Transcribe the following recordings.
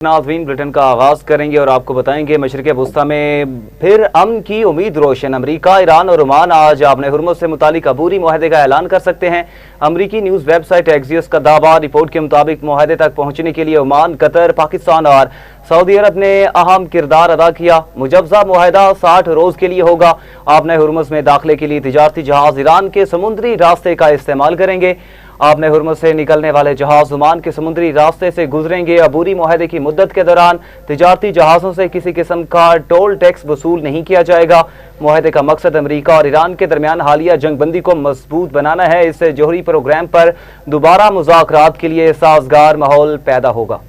नाज़रीन बुलेटिन का आगाज करेंगे और आपको बताएंगे मशरिक़ वस्ती में फिर अमन की उम्मीद रोशन। अमरीका, ईरान और ओमान आज आपने हुर्मुज़ से मुतालिक अबूरी मुआहदे का ऐलान कर सकते हैं। अमरीकी न्यूज़ वेबसाइट एक्सियोस का दावा। रिपोर्ट के मुताबिक मुआहदे तक पहुंचने के लिए ओमान, कतर, पाकिस्तान और सऊदी अरब ने अहम किरदार अदा किया। मुजवजा मुआहदा 60 रोज के लिए होगा। आपने हुर्मुज़ में दाखिले के लिए तिजारती जहाज ईरान के समुद्री रास्ते का इस्तेमाल करेंगे। आपने हुर्मुज़ से निकलने वाले जहाज ओमान के समुद्री रास्ते से गुजरेंगे। अबूरी मुआहदे की मुद्दत के दौरान तिजारती जहाज़ों से किसी किस्म का टोल टैक्स वसूल नहीं किया जाएगा। मुआहदे का मकसद अमरीका और ईरान के दरमियान हालिया जंगबंदी को मजबूत बनाना है। इससे जौहरी प्रोग्राम पर दोबारा मुज़ाकरात के लिए साजगार माहौल पैदा होगा।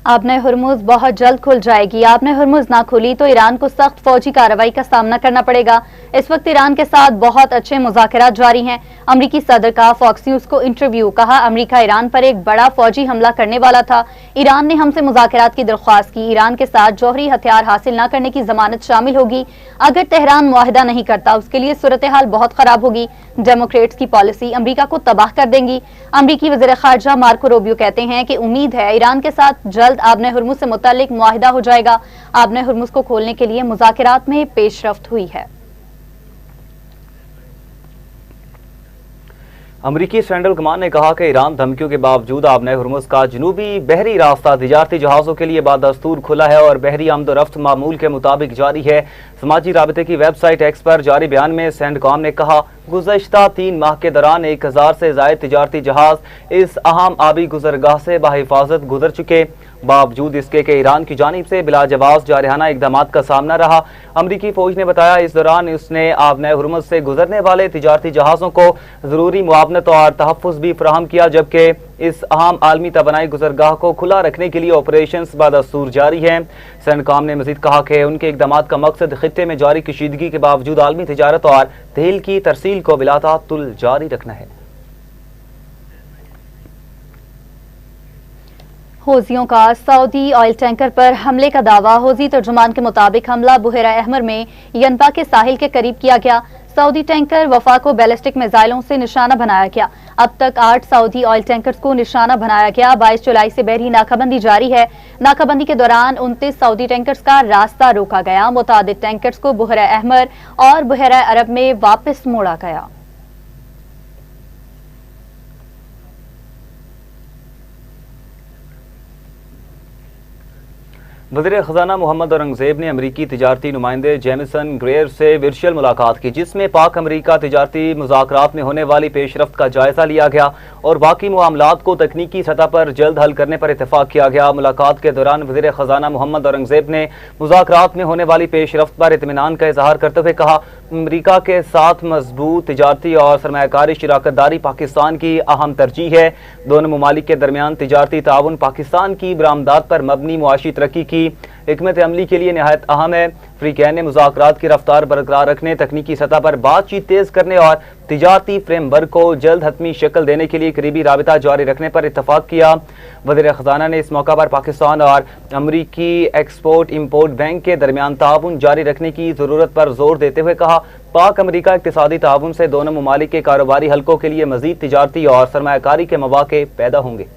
आपने हुर्मुज़ बहुत जल्द खुल जाएगी। आपने हुर्मुज़ ना खुली तो ईरान को सख्त फौजी कार्रवाई का सामना करना पड़ेगा। इस वक्त ईरान के साथ बहुत अच्छे मुज़ाकरात जारी हैं। अमरीकी सदर का फॉक्स न्यूज़ को इंटरव्यू। कहा, अमरीका ईरान पर एक बड़ा फौजी हमला करने वाला था। ईरान ने हमसे मुज़ाकरात की दरख्वास्त की। ईरान के साथ जौहरी हथियार हासिल न करने की जमानत शामिल होगी। अगर तेहरान मुआहदा नहीं करता उसके लिए सूरत हाल बहुत खराब होगी। डेमोक्रेट्स की पॉलिसी अमरीका को तबाह कर देंगी। अमरीकी वज़ीर ख़ारजा मार्को रूबियो कहते हैं कि उम्मीद है ईरान के साथ जल्द आबने हुर्मुज़ से मुतालिक मुआहिदा हो जाएगा। आबने हुर्मुज़ को खोलने के लिए मुज़ाकरात में पेशरफ्त हुई है। अमरीकी सेंट्रल कमान ने कहा कि ईरान धमकियों के बावजूद आबने हुर्मुज़ का जनूबी बहरी रास्ता तिजारती जहाज़ों के लिए बादस्तूर खुला है और बहरी आमद रफ्त मामूल के मुताबिक जारी है। समाजी राबते की वेबसाइट एक्स पर जारी बयान में सेंटकॉम ने कहा, गुज़श्ता 3 माह के दौरान 1000 से ज़ायद तिजारती जहाज इस अहम आबी गुजरगाह से बाहिफाजत गुजर चुके। बावजूद इसके कि ईरान की जानिब से बिलाजवाब जारहाना इकदाम का सामना रहा। अमरीकी फौज ने बताया, इस दौरान उसने आबने हुर्मुज़ से गुजरने वाले तिजारती जहाज़ों को ज़रूरी मुआवनत और तहफ़्फ़ुज़ भी फराहम किया, जबकि इस अहम आलमी तवानाई गुजरगाह को खुला रखने के लिए ऑपरेशंस बादस्तूर जारी है। सेंटकॉम ने मज़ीद कहा कि उनके इकदाम का मकसद खित्ते में जारी कशीदगी के बावजूद आलमी तिजारत और तेल की तरसील को बिलातातुल जारी रखना है। हौजियों का सऊदी ऑयल टैंकर पर हमले का दावा। हौजी तर्जुमान के मुताबिक हमला बुहेरा अहमर में यनपा के साहिल के करीब किया गया। सऊदी टैंकर वफा को बैलिस्टिक मिसाइलों से निशाना बनाया गया। अब तक 8 सऊदी ऑयल टैंकर्स को निशाना बनाया गया। 22 जुलाई से बहरी नाकाबंदी जारी है। नाकाबंदी के दौरान 29 सऊदी टैंकर्स का रास्ता रोका गया। मुतादिद टैंकर्स को बुहेरा अहमर और बुहेरा अरब में वापस मोड़ा गया। वज़ीर ख़ज़ाना मोहम्मद औरंगज़ेब ने अमरीकी तिजारती नुमाइंदे जेमिसन ग्रेयर से वर्चुअल मुलाकात की, जिसमें पाक अमरीका तिजारती मुज़ाकरात में होने वाली पेशरफ्त का जायज़ा लिया गया और बाकी मामलात को तकनीकी सतह पर जल्द हल करने पर इत्तफाक किया गया। मुलाकात के दौरान वज़ीर ख़ज़ाना मोहम्मद औरंगज़ेब ने मुज़ाकरात में होने वाली पेशरफ्त पर इत्मीनान का इजहार करते हुए कहा, अमरीका के साथ मजबूत तिजारती और सरमायाकारी शराकतदारी पाकिस्तान की अहम तरजीह है। दोनों ममालिक के दरमियान तिजारती ताउन पाकिस्तान की बरामदात पर मबनी मुआशी तरक्की की हिकमत अमली के लिए निहायत अहम है। फ्रीकैन ने मुज़ाकरात की रफ्तार बरकरार रखने, तकनीकी सतह पर बातचीत तेज करने और तिजारती फ्रेमवर्क को जल्द हतमी शक्ल देने के लिए करीबी राबिता जारी रखने पर इत्तफाक किया। वज़ीर ख़ज़ाना ने इस मौका पर पाकिस्तान और अमरीकी एक्सपोर्ट इम्पोर्ट बैंक के दरमियान ताउन जारी रखने की ज़रूरत पर जोर देते हुए कहा, पाक अमरीका इक़्तिसादी ताउन से दोनों ममालिक के कारोबारी हलकों के लिए मज़ीद तिजारती और सरमायाकारी के मौक़े पैदा होंगे।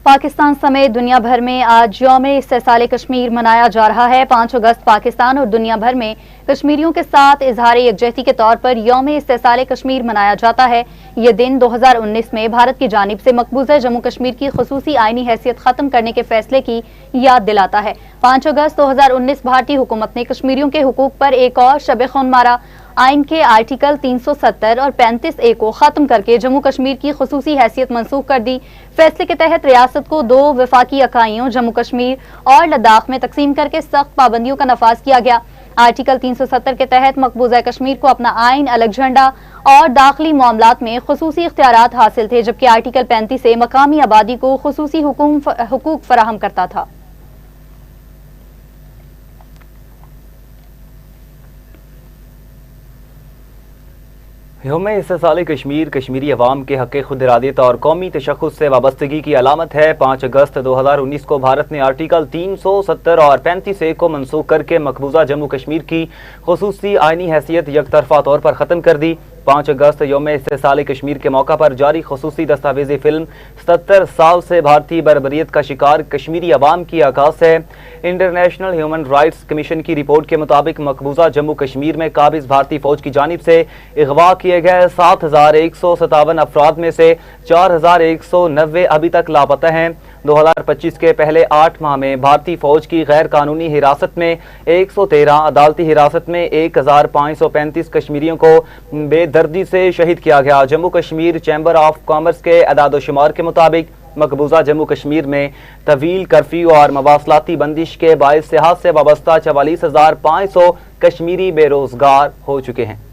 पाकिस्तान समेत दुनिया भर में आज यौम इस्तेसाल कश्मीर मनाया जा रहा है। 5 अगस्त पाकिस्तान और दुनिया भर में कश्मीरियों के साथ इजहार यकजहती के तौर पर यौम इस्तेसाल कश्मीर मनाया जाता है। ये दिन 2019 में भारत की जानिब से मकबूजा जम्मू कश्मीर की खुसूसी आईनी हैसियत खत्म करने के फैसले की याद दिलाता है। 5 अगस्त 2019 भारतीय हुकूमत ने कश्मीरियों के हुकूक पर एक और शब खून मारा। आइन के आर्टिकल 370 और 35A को खत्म करके जम्मू कश्मीर की खुसूसी हैसियत मनसूख कर दी। फैसले के तहत रियासत को 2 वफाकी इकाइयों जम्मू कश्मीर और लद्दाख में तकसीम करके सख्त पाबंदियों का नफाज किया गया। आर्टिकल 370 के तहत मकबूजा कश्मीर को अपना आइन, अलग झंडा और दाखिली मामलात में खुसूसी इख्तियारात हासिल थे, जबकि आर्टिकल 35A मकामी आबादी को खुसूसी हुकूक फराहम करता था। यौम इस्तेसाल कश्मीर कश्मीरी अवाम के हक़ खुद इरादियत और कौमी तशख़्ख़ुस से वाबस्तगी की अलामत है। 5 अगस्त 2019 को भारत ने आर्टिकल 370 और 35A को मनसूख करके मकबूजा जम्मू कश्मीर की खुसूसी आइनी हैसियत यकतरफा तौर पर ख़त्म कर दी। 5 अगस्त यौम इस्तेसाल कश्मीर के मौका पर जारी खुसूसी दस्तावेजी फिल्म 77 साल से भारतीय बर्बरियत का शिकार कश्मीरी अवाम की आगाज़ है। इंटरनेशनल ह्यूमन राइट्स कमीशन की रिपोर्ट के मुताबिक मकबूजा जम्मू कश्मीर में काबिज भारतीय फौज की जानिब से अगवा किए गए 7157 अफराद में से 4190 अभी तक लापता हैं। 2025 के पहले 8 माह में भारतीय फौज की गैर कानूनी हिरासत में 113, अदालती हिरासत में 1535 कश्मीरियों को बेदर्दी से शहीद किया गया। Jammu Kashmir chamber of commerce के अदाद-ओ-शुमार के मुताबिक मकबूजा जम्मू कश्मीर में तवील कर्फ्यू और मवासलाती बंदिश के बाइस सेहत से वाबस्ता 44,500 कश्मीरी बेरोजगार हो चुके हैं।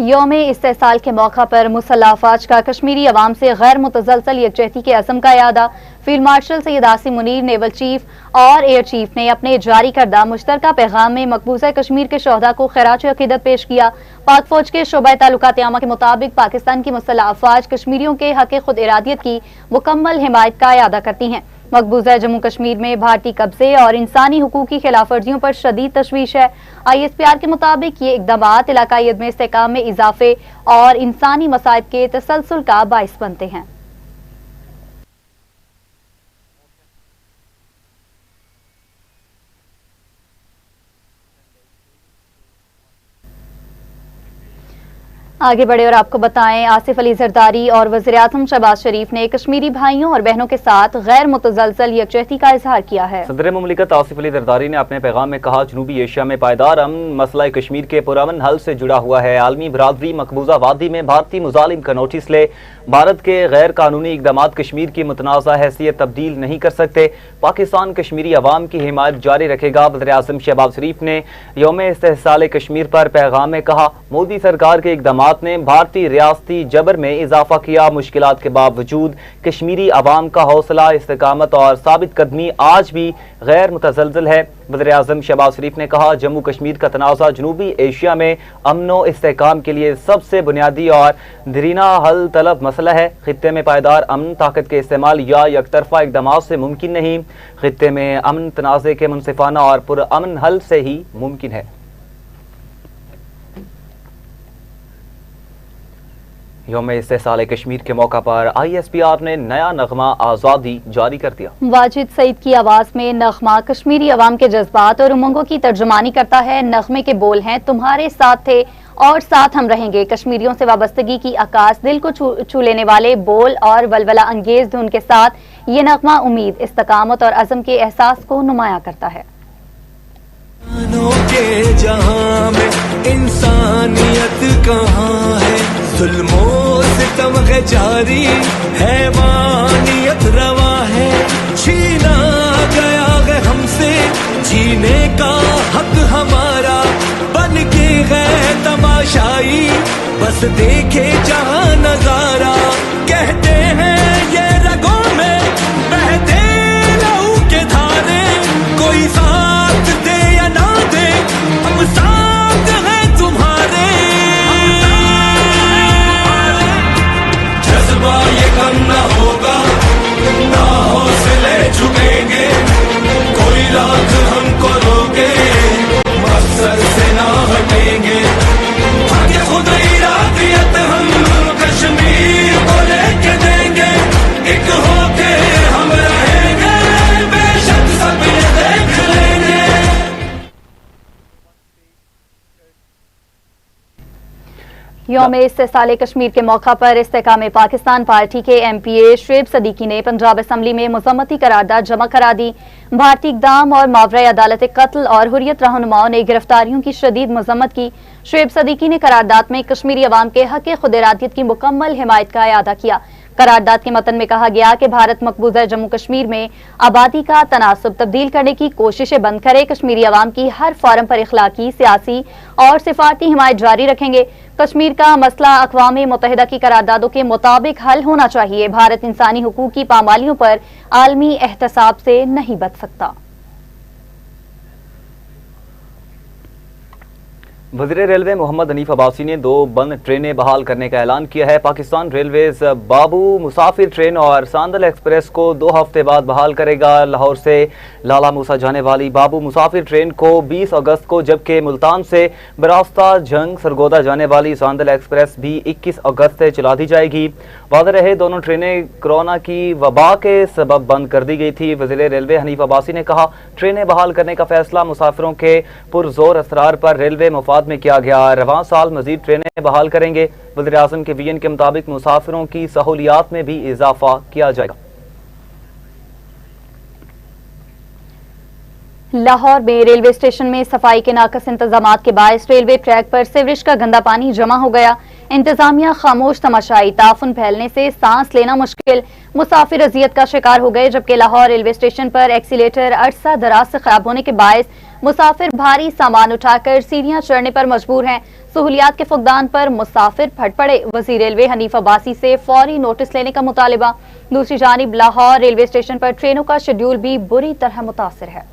यौम इस्तेसाल के मौका पर मुसल्लह अफवाज का कश्मीरी अवाम से गैर मुतसलसल यकजहती के अज़म का यादा। Field marshal Syed Asim Munir, naval chief और एयर चीफ ने अपने जारी करदा मुश्तरका पैगाम में मकबूजा कश्मीर के शोहदा को खिराज अकीदत पेश किया। पाक फौज के शोबा ताल्लुकात आमा के मुताबिक पाकिस्तान की मुसल्लह अफवाज कश्मीरियों के हक़ खुद इरादियत की मुकम्मल हिमायत का यादा करती हैं। मकबूजा जम्मू कश्मीर में भारतीय कब्जे और इंसानी हुकूक की खिलाफ वर्जियों पर शदीद तशवीश है। ISPR के मुताबिक ये इक़दामात इलाकाई अदम इस्तेहकाम में इजाफे और इंसानी मसाइब के तसलसल का बाइस बनते हैं। आगे बढ़े और आपको बताएं, आसिफ अली जरदारी और वज़ीर-ए-आज़म शहबाज शरीफ ने कश्मीरी भाइयों और बहनों के साथ गैर मुतसलसल यकजहती का इजहार किया है। सदर मुमलिकत आसिफ अली जरदारी ने अपने पैगाम में कहा, जनूबी एशिया में पायदार अमन मसला कश्मीर के पुरअमन हल से जुड़ा हुआ है। आलमी बरादरी मकबूजा वादी में भारतीय मुजालिम का नोटिस ले। भारत के गैर कानूनी इक़दामात कश्मीर की मुतनाज़ा हैसियत तब्दील नहीं कर सकते। पाकिस्तान कश्मीरी अवाम की हिमायत जारी रखेगा। वज़ीर-ए-आज़म शहबाज शरीफ ने यौम इस्तेसाल कश्मीर पर पैगाम में कहा, मोदी सरकार के इक़दामात ने भारतीय रियासती जबर में इजाफा किया। मुश्किलात के बावजूद कश्मीरी अवाम का हौसला, इस्तेकामत और साबित कदमी आज भी गैर मुतज़लज़ल है। वज़ीर-ए-आज़म शहबाज शरीफ ने कहा, जम्मू कश्मीर का तनाज़ा जनूबी एशिया में अमनो इस्तेहकाम के लिए सबसे बुनियादी और दरीना हल तलब मसला है। खित्ते में पायदार अमन ताकत के इस्तेमाल या यकतरफा इक़दामात से मुमकिन नहीं। खित्ते में अमन तनाज़े के मुनसिफाना और पुरअमन हल से ही मुमकिन है। यौम इस्तेसाल कश्मीर के मौका पर ISPR ने नया नगमा आज़ादी जारी कर दिया। वाजिद सईद की आवाज में नगमा कश्मीरी अवाम के जज्बात और उमंगों की तर्जुमानी करता है। नगमे के बोल हैं, तुम्हारे साथ थे और साथ हम रहेंगे। कश्मीरियों से वाबस्तगी की आकाश, दिल को छू लेने वाले बोल और वलवला अंगेज धुन के साथ ये नगमा उम्मीद, इस्तकामत और अज़म के एहसास को नुमाया करता है। के जहां में इंसानियत कहाँ है, जुल्मों सितम जारी हैवानियत रवा है। छीना गया है हमसे जीने का हक हमारा, बन के गए तमाशाई बस देखे जहां नजारा। कहते हैं ये रगों में बहते लहू के धारे, कोई साथ दे या ना दे हम साथ हैं तुम्हारे। जज्बा ये कम न होगा, ना हौसले झुकेंगे, कोई लाख हमको रोके मकसद से ना हटेंगे। आगे खुद इरादियत हम कश्मीर को लेके देंगे, एक होके हम रहेंगे, बेशक सब ये देख लेंगे। यौम इस्तेसाल कश्मीर के मौका पर इस्तेहकाम पाकिस्तान पार्टी के MPA शुएब सदीकी ने पंजाब असम्बली में मुज़म्मती करारदाद जमा करा दी। भारतीय इक़दाम और मावरा अदालत कत्ल और हुर्रियत रहनुमाओं ने गिरफ्तारियों की शदीद मज़म्मत की। शुएब सदीकी ने करारदाद में कश्मीरी अवाम के हक़ खुद इरादियत की मुकम्मल हिमायत का अदा किया। करारदाद के मतन में कहा गया कि भारत मकबूजा जम्मू कश्मीर में आबादी का तनासब तब्दील करने की कोशिशें बंद करे। कश्मीरी अवाम की हर फॉरम पर इखलाकी, सियासी और सिफारती हिमायत जारी रखेंगे। कश्मीर का मसला अक़वाम मुत्तहिदा की करारदादों के मुताबिक हल होना चाहिए। भारत इंसानी हुकूक की पामालियों पर आलमी एहतसाब से नहीं बच सकता। वज़ीर रेलवे मोहम्मद हनीफ अब्बासी ने 2 बंद ट्रेनें बहाल करने का ऐलान किया है। पाकिस्तान रेलवेज बाबू मुसाफिर ट्रेन और सांदल एक्सप्रेस को 2 हफ्ते बाद बहाल करेगा। लाहौर से लाला मूसा जाने वाली बाबू मुसाफिर ट्रेन को 20 अगस्त को, जबकि मुल्तान से बरास्ता जंग सरगोदा जाने वाली सांदल एक्सप्रेस भी 21 अगस्त से चला दी जाएगी। वाज़ेह रहे दोनों ट्रेनें कोरोना की वबा के सबब बंद कर दी गई थी। वज़ीर रेलवे हनीफ अब्बासी ने कहा, ट्रेनें बहाल करने का फैसला मुसाफिरों के पुरजोर असरार पर रेलवे मफाद में किया गया। रवां साल मजीद ट्रेनें बहाल करेंगे। वज़ीर आज़म के विजन के मुताबिक मुसाफिरों की सहूलियात में भी इजाफा किया जाएगा। लाहौर में रेलवे स्टेशन में सफाई के नाकस इंतजामात के बायस रेलवे ट्रैक पर सीवरेज का गंदा पानी जमा हो गया। इंतजामिया खामोश तमाशाई, ताफुन फैलने से सांस लेना मुश्किल, मुसाफिर अजियत का शिकार हो गए। जबकि लाहौर रेलवे स्टेशन पर एक्सीलेटर अरसा दराज से खराब होने के बायस मुसाफिर भारी सामान उठाकर सीढ़ियां चढ़ने पर मजबूर हैं। सहूलियात के फुकदान पर मुसाफिर फट पड़े। वज़ीर रेलवे हनीफ अब्बासी से फौरी नोटिस लेने का मुतालिबा। दूसरी जानिब लाहौर रेलवे स्टेशन पर ट्रेनों का शेड्यूल भी बुरी तरह मुतासिर है।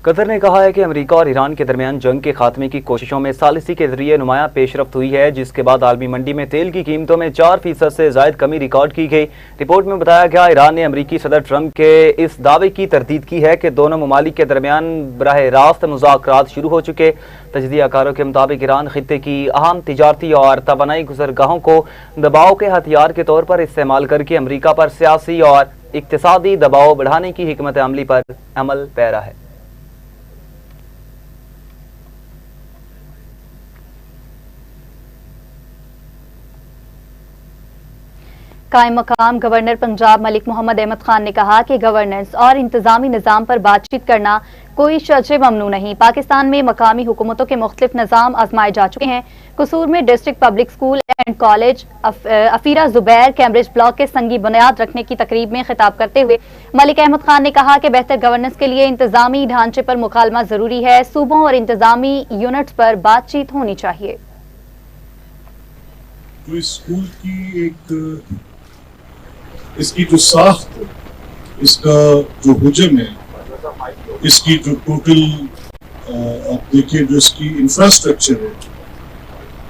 कतर ने कहा है कि अमेरिका और ईरान के दरमियान जंग के खात्मे की कोशिशों में सालिसी के जरिए नुमायां पेशरफ्त हुई है, जिसके बाद आलमी मंडी में तेल की कीमतों में 4% से जायद कमी रिकॉर्ड की गई। रिपोर्ट में बताया गया, ईरान ने अमेरिकी सदर ट्रंप के इस दावे की तरदीद की है कि दोनों ममालिक के दरमियान बराह रास्त मुज़ाकरात शुरू हो चुके। तजज़ियाकारों के मुताबिक ईरान खित्ते की अहम तिजारती और तवानाई गुज़रगाहों को दबाव के हथियार के तौर पर इस्तेमाल करके अमेरिका पर सियासी और इक्तिसादी दबाव बढ़ाने की हिकमत अमली पर अमल पैरा है। कायम मकाम गवर्नर पंजाब मलिक मोहम्मद अहमद खान ने कहा कि गवर्नेंस और इंतजामी निज़ाम पर बातचीत करना कोई शर्त ममनू नहीं। पाकिस्तान में मकामी हुकूमतों के मुख्तलिफ निज़ाम आजमाए जा चुके हैं। कसूर में district public school and college Afira Zubair Cambridge block के संगी बुनियाद रखने की तकरीब में खिताब करते हुए मलिक अहमद खान ने कहा कि बेहतर गवर्नेंस के लिए इंतजामी ढांचे पर मुकालमा जरूरी है। सूबों और इंतजामी यूनिट्स पर बातचीत होनी चाहिए। तो इस स्कूल की एक इसकी जो साख्त है, इसका जो हुजम है, इसकी जो टोटल आप देखिए जो इसकी इंफ्रास्ट्रक्चर है,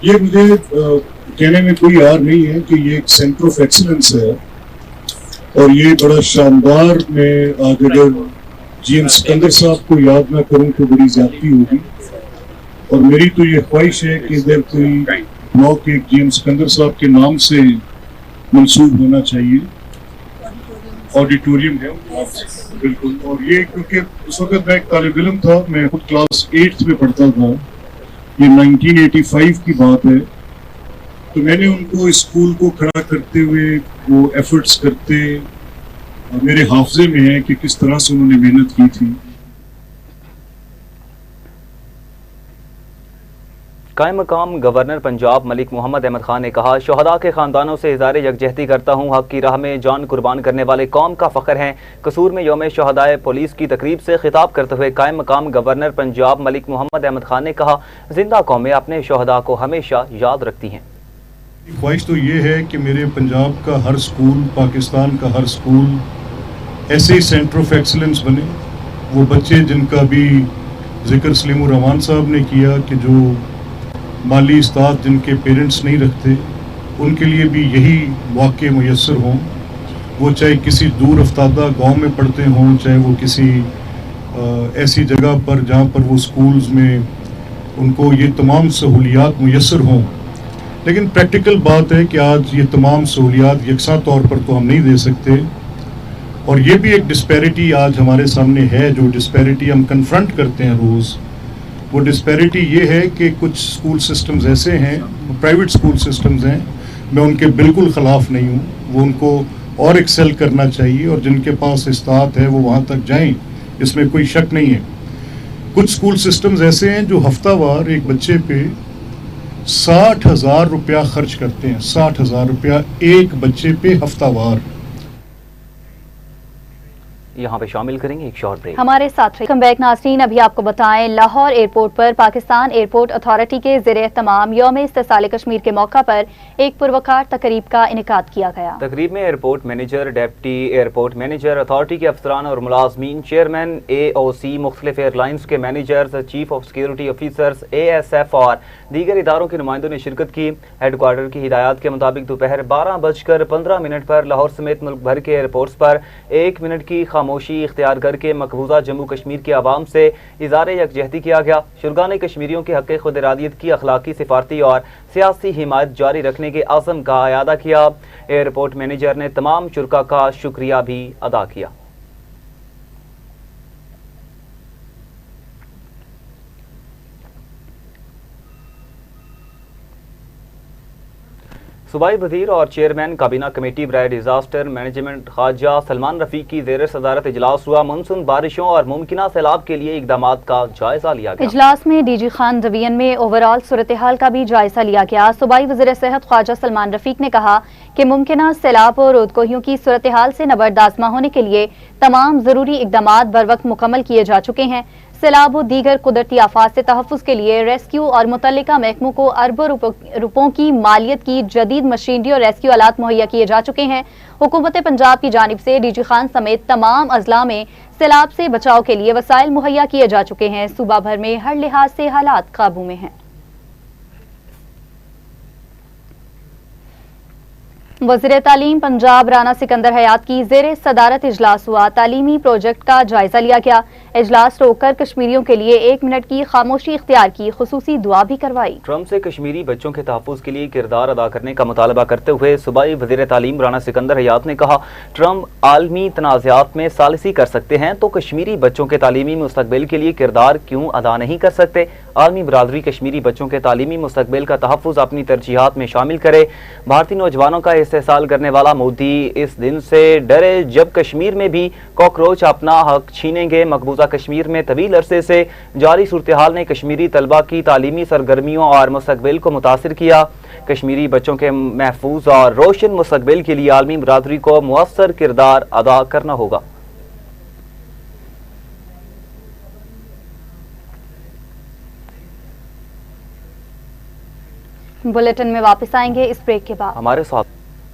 ये मुझे कहने में कोई यार नहीं है कि ये एक सेंटर ऑफ एक्सीलेंस है और ये बड़ा शानदार। मैं आज अगर GM सिकंदर साहब को याद ना करूं तो बड़ी ज्यादती होगी। और मेरी तो ये ख्वाहिश है कि इधर कोई ब्लॉक एक GM सिकंदर साहब के नाम से मंसूब होना चाहिए। ऑडिटोरियम है बिल्कुल। और ये क्योंकि उस वक्त मैं एक तालिब इल्म था, मैं खुद क्लास 8th में पढ़ता था, ये 1985 की बात है। तो मैंने उनको इस स्कूल को खड़ा करते हुए वो एफर्ट्स करते मेरे हाफजे में है कि किस तरह से उन्होंने मेहनत की थी। कायम मकाम गवर्नर पंजाब मलिक मोहम्मद अहमद खान ने कहा, शहदा के खानदानों से इज़हार यकजहती करता हूँ। हक की राह में जान कुर्बान करने वाले कौम का फ़ख्र हैं। कसूर में यौम शहदाए पुलिस की तकरीब से खिताब करते हुए कायम मकाम गवर्नर पंजाब मलिक मोहम्मद अहमद खान ने कहा, जिंदा कौमें अपने शहदा को हमेशा याद रखती हैं। ख्वाहिश तो ये है कि मेरे पंजाब का हर स्कूल, पाकिस्तान का हर स्कूल ऐसे ही सेंटर ऑफ एक्सीलेंस बने। वो बच्चे जिनका भी जिक्र सलीमुर रहमान साहब ने किया कि जो माली इस्तात जिनके पेरेंट्स नहीं रखते, उनके लिए भी यही मौके मुयस्सर हों। वो चाहे किसी दूर अफ्तादा गांव में पढ़ते हों, चाहे वो किसी ऐसी जगह पर जहां पर वो स्कूल्स में उनको ये तमाम सहूलियात मुयस्सर हों। लेकिन प्रैक्टिकल बात है कि आज ये तमाम सहूलियात यकसा तौर पर तो हम नहीं दे सकते। और ये भी एक डिस्पैरिटी आज हमारे सामने है, जो डिस्पैरिटी हम कन्फ्रंट करते हैं रोज़। वो डिस्पैरिटी ये है कि कुछ स्कूल सिस्टम्स ऐसे हैं, प्राइवेट स्कूल सिस्टम्स हैं, मैं उनके बिल्कुल ख़िलाफ़ नहीं हूँ, वो उनको और एक्सेल करना चाहिए और जिनके पास इस्तात है वो वहाँ तक जाएं, इसमें कोई शक नहीं है। कुछ स्कूल सिस्टम्स ऐसे हैं जो हफ्तावार एक बच्चे पे 60,000 रुपया खर्च करते हैं। 60,000 रुपया एक बच्चे पे हफ्तावार। यहाँ पे शामिल करेंगे एक शॉर्ट ब्रेक। हमारे साथ वेलकम बैक नाज़रीन। अभी आपको बताएं, लाहौर एयरपोर्ट पर पाकिस्तान एयरपोर्ट अथॉरिटी के ज़ेर-ए-तमाम यौम इस्तिसाल कश्मीर के मौका पर एक पुरवकार तकरीब का इनेकाद किया गया। तकरीब में airport manager, deputy airport manager, authority के अफसरान और मुलाजमीन, चेयरमैन AOC, मुख्तलिफ एयरलाइंस के managers, chief of security officers, ASF और दीगर इदारों के नुमाइंदों ने शिरकत की। हेडक्वार्टर की हिदायत के मुताबिक दोपहर 12:15 पर लाहौर समेत मुल्क भर के एयरपोर्ट्स पर 1 मिनट की खामोशी इख्तियार करके मकबूजा जम्मू कश्मीर के आवाम से इज़हार यकजहती किया गया। शुरगा ने कश्मीरियों के हक़ खुद इरादियत की अखलाकी, सिफारती और सियासी हिमायत जारी रखने के आज़म का अयादा किया। एयरपोर्ट मैनेजर ने तमाम शुरका का शुक्रिया भी अदा किया। सूबाई वज़ीर और चेयरमैन काबीना कमेटी बराए डिजास्टर मैनेजमेंट ख्वाजा सलमान रफीक की ज़ेर सदारत इजलास हुआ। मानसून बारिशों और मुमकिना सैलाब के लिए इक़दामात का जायजा लिया गया। इजलास में DG खान डिवीजन में ओवरऑल सूरत हाल का भी जायजा लिया गया। सूबाई वज़ीर सेहत ख्वाजा सलमान रफीक ने कहा कि मुमकिना सैलाब और ओदकोहियों की सूरत हाल से नबर्दाश्त होने के लिए तमाम ज़रूरी इक़दामात बर वक्त मुकम्मल किए जा चुके हैं। सैलाब और दीगर कुदरती आफात से तहफ़्फ़ुज़ के लिए रेस्क्यू और मुतल्लिका महकमों को अरबों रुपयों की मालियत की जदीद मशीनरी और रेस्क्यू आलात मुहैया किए जा चुके हैं। हुकूमत पंजाब की जानिब से DG खान समेत तमाम अजला में सैलाब से बचाव के लिए वसाइल मुहैया किए जा चुके हैं। सूबा भर में हर लिहाज से हालात काबू में हैं। वज़ीर तालीम पंजाब राना सिकंदर हयात की ज़ेर सदारत इजलास हुआ। तालीमी प्रोजेक्ट का जायजा लिया गया। इजलास रोककर कश्मीरियों के लिए 1 मिनट की खामोशी इख्तियार की, खुसूसी दुआ भी करवाई। ट्रम्प से कश्मीरी बच्चों के तहफ़्फ़ुज़ के लिए किरदार अदा करने का मुतालबा करते हुए सूबाई वज़ीर तालीम राना सिकंदर हयात ने कहा, ट्रम्प आलमी तनाज़ात में सालिसी कर सकते हैं तो कश्मीरी बच्चों के तालीमी मुस्तक़बिल के लिए किरदार क्यों अदा नहीं कर सकते। आलमी बरादरी कश्मीरी बच्चों के तालीमी मुस्तक़बिल का तहफ़्फ़ुज़ अपनी तरजीहात में शामिल करे। भारतीय नौजवानों का इस्तेहसाल करने वाला मोदी इस दिन से डरे जब कश्मीर में भी कॉकरोच अपना हक छीनेंगे। मकबूजा कश्मीर में तवील अरसे से जारी सूरत हाल ने कश्मीरी तलबा की तालीमी सरगर्मियों और मुस्तक़बिल को मुतासिर किया। कश्मीरी बच्चों के महफूज और रोशन मुस्तक़बिल के लिए आलमी बरादरी को मुअस्सर किरदार अदा करना होगा। बुलेटिन में वापस आएंगे इस ब्रेक के बाद। हमारे साथ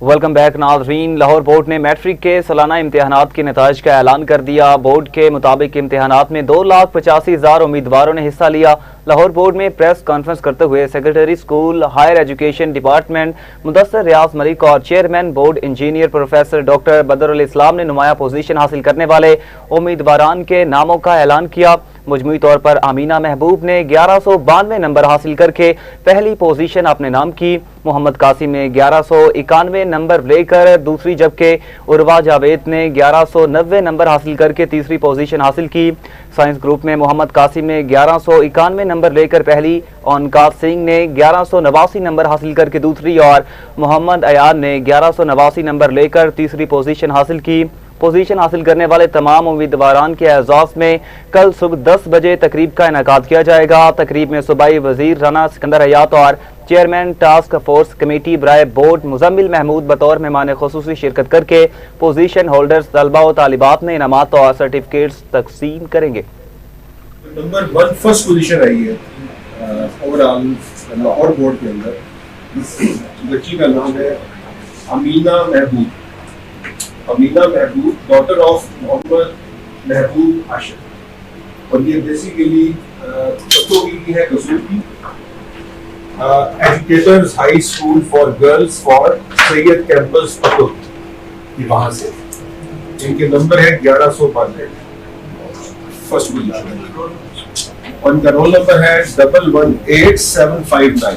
वेलकम बैक नाज़रीन। लाहौर बोर्ड ने मैट्रिक के सालाना इम्तिहानात के नताइज का ऐलान कर दिया। बोर्ड के मुताबिक इम्तिहानात में 2,85,000 उम्मीदवारों ने हिस्सा लिया। लाहौर बोर्ड में प्रेस कॉन्फ्रेंस करते हुए secretary school higher education department Mudassar Riaz Malik और chairman board engineer professor doctor Badrul Islam ने नुमाया पोजीशन हासिल करने वाले उम्मीदवारान के नामों का ऐलान किया। मजमूई तौर पर आमीना महबूब ने 1192 नंबर हासिल करके पहली पोजीशन अपने नाम की। मोहम्मद कासिम ने 1191 नंबर लेकर दूसरी, जबकि उर्वा जावेद ने 1190 नंबर हासिल करके तीसरी पोजीशन हासिल की। साइंस ग्रुप में मोहम्मद कासिम ने 1191 नंबर लेकर पहली, ओनकाज सिंह ने 1189 नंबर हासिल करके दूसरी और मोहम्मद अयान ने 1189 नंबर लेकर तीसरी पोजीशन हासिल की। पोजीशन हासिल करने वाले तमाम उम्मीदवारान के एजाज़ में कल सुबह 10 बजे तकरीब का इनेकाद किया जाएगा। तकरीब में सूबाई वज़ीर राना सिकंदर हयात और चेयरमैन टास्क फोर्स कमेटी बराए बोर्ड मुजम्मिल महमूद बतौर मेहमान खुसूसी शिरकत करके पोजीशन होल्डर्स, तलबा और तालिबात में इनामात और सर्टिफिकेट्स तकसीम करेंगे। नंबर 1 फर्स्ट पोजीशन आई है ओवरऑल लाहौर बोर्ड के अंदर। बच्ची का नाम है अमीना महबूब, डॉटर ऑफ मोहम्मद महबूब आशिक, और ये बेसिकली बच्चों की है कसूर की educators high school for girls for Syed campus पतुल की, वहां से इनके नंबर है 1192 फर्स्ट पोजीशन, और इनका रोल नंबर है 118759।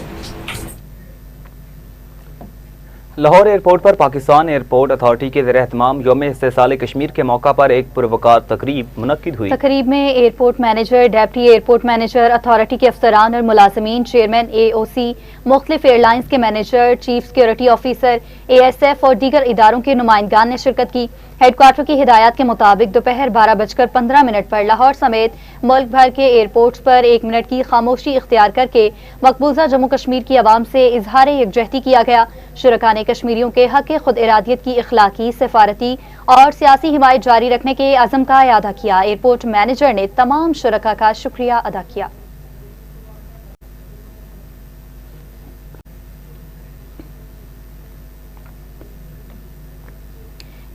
लाहौर एयरपोर्ट पर पाकिस्तान एयरपोर्ट अथॉरिटी के ज़ेर-ए-एहतमाम यौम इस्तिसाल कश्मीर के मौका पर एक पुरवकार तकरीब मुनक्किद हुई। तकरीब में airport manager, deputy airport manager, authority के अफसरान और मुलाजमीन, चेयरमैन AOC, मुख्तलिफ एयरलाइंस के manager, chief security officer, ASF और दीगर इदारों के नुमाइंदगान ने शिरकत की। हेडक्वार्टर की हिदायत के मुताबिक दोपहर 12:15 पर लाहौर समेत मुल्क भर के एयरपोर्ट्स पर 1 मिनट की खामोशी इख्तियार करके मकबूजा जम्मू कश्मीर की आवाम से इजहार यकजहती किया गया। शुरका ने कश्मीरियों के हक खुद इरादियत की इखलाकी, सफारती और सियासी हिमायत जारी रखने के अज़म का इआदा किया। एयरपोर्ट मैनेजर ने तमाम शुरका का शुक्रिया अदा किया।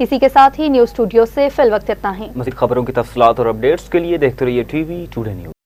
इसी के साथ ही न्यूज स्टूडियो से फिल वक्त इतना ही। मज़ीद खबरों की तफसीलात और अपडेट्स के लिए देखते रहिए टीवी टुडे न्यूज़।